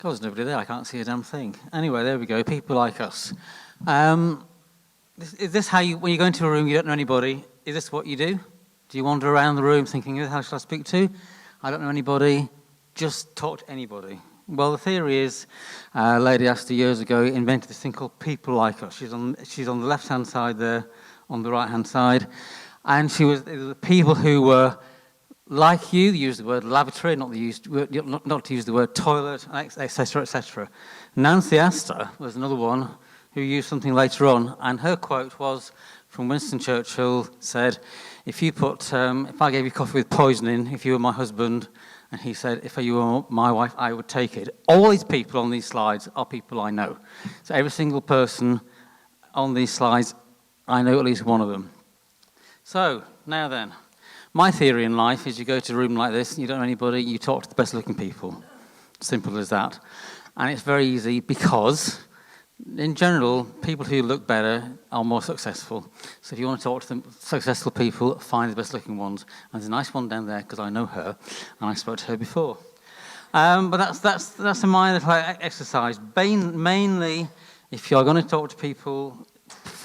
God, there's nobody there. I can't see a damn thing. Anyway, there we go. People like us. Is this how you, when you go into a room, you don't know anybody, is this what you do? Do you wander around the room thinking, who the hell shall I speak to? I don't know anybody. Just talk to anybody. Well, the theory is, a lady Astor years ago invented this thing called people like us. She's on the left-hand side there, on the right-hand side. And it was the people who were like you, use the word lavatory, not to use the word toilet, etc., etc. Nancy Astor was another one who used something later on, and her quote was from Winston Churchill, said, if I gave you coffee with poison in, if you were my husband, and he said, if you were my wife, I would take it. All these people on these slides are people I know. So every single person on these slides, I know at least one of them. So, now then, my theory in life is you go to a room like this, you don't know anybody, you talk to the best looking people. Simple as that. And it's very easy because, in general, people who look better are more successful. So if you want to talk to them, successful people, find the best looking ones. And there's a nice one down there because I know her, and I spoke to her before. But that's a minor little exercise. Mainly, if you're going to talk to people,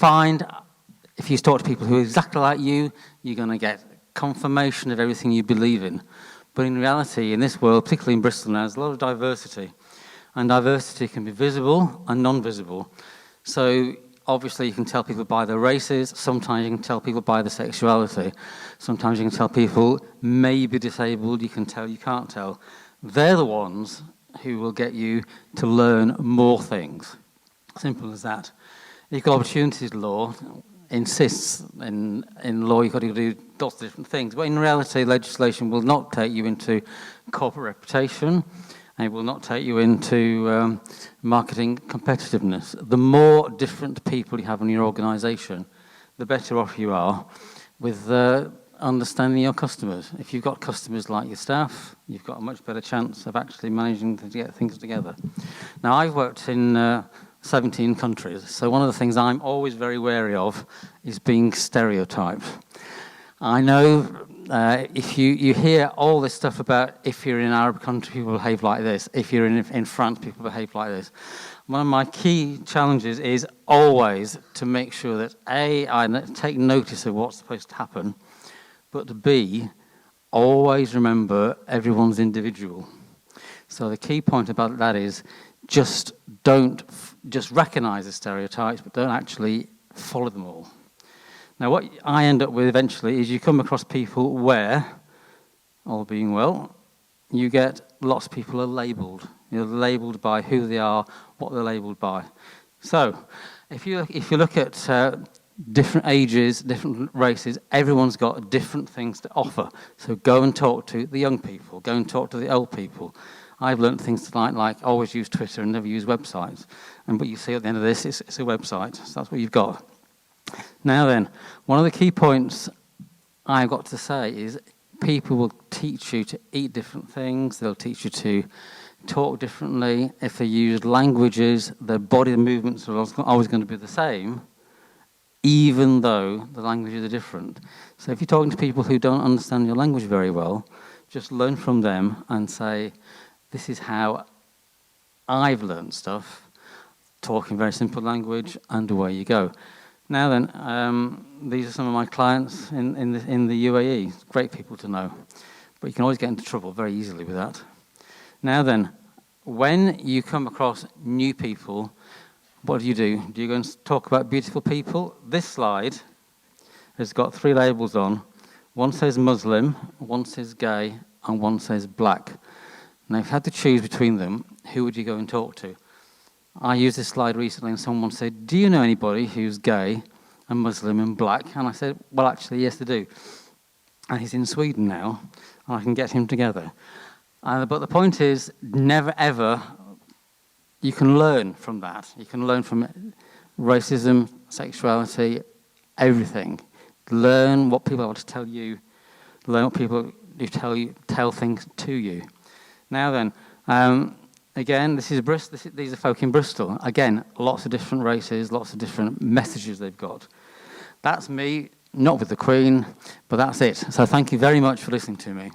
if you talk to people who are exactly like you, you're going to get confirmation of everything you believe in. But in reality, in this world, particularly in Bristol now, there's a lot of diversity. And diversity can be visible and non-visible. So obviously you can tell people by their races, sometimes you can tell people by their sexuality, sometimes you can tell people may be disabled, you can tell, you can't tell. They're the ones who will get you to learn more things. Simple as that. Equal opportunities law insists in law you've got to do lots of different things, but in reality legislation will not take you into corporate reputation, and it will not take you into marketing competitiveness. The more different people you have in your organisation, the better off you are with understanding your customers. If you've got customers like your staff, you've got a much better chance of actually managing to get things together. Now, I've worked in 17 countries, so one of the things I'm always very wary of is being stereotyped. I know if you hear all this stuff about if you're in an Arab country, people behave like this. If you're in France, people behave like this. One of my key challenges is always to make sure that A, I take notice of what's supposed to happen, but B, always remember everyone's individual. So the key point about that is just recognise the stereotypes, but don't actually follow them all. Now, what I end up with eventually is you come across people where, all being well, you get lots of people are labelled. You're labelled by who they are, what they're labelled by. So, if you look at different ages, different races, everyone's got different things to offer. So go and talk to the young people. Go and talk to the old people. I've learned things like always use Twitter and never use websites. And what you see at the end of this, it's a website. So that's what you've got. Now then, one of the key points I've got to say is people will teach you to eat different things. They'll teach you to talk differently. If they use languages, their body movements are always going to be the same, even though the languages are different. So if you're talking to people who don't understand your language very well, just learn from them and say, this is how I've learned stuff, talking very simple language, and away you go. Now then, these are some of my clients in the UAE. Great people to know. But you can always get into trouble very easily with that. Now then, when you come across new people, what do? Do you go and talk about beautiful people? This slide has got 3 labels on. One says Muslim, one says gay, and one says black. Now, if you had to choose between them, who would you go and talk to? I used this slide recently and someone said, do you know anybody who's gay and Muslim and black? And I said, well, actually, yes, I do. And he's in Sweden now, and I can get him together. But the point is, never ever, you can learn from that. You can learn from racism, sexuality, everything. Learn what people have to tell you. Learn what people tell things to you. Now then, again, these are folk in Bristol. Again, lots of different races, lots of different messages they've got. That's me, not with the Queen, but that's it. So thank you very much for listening to me.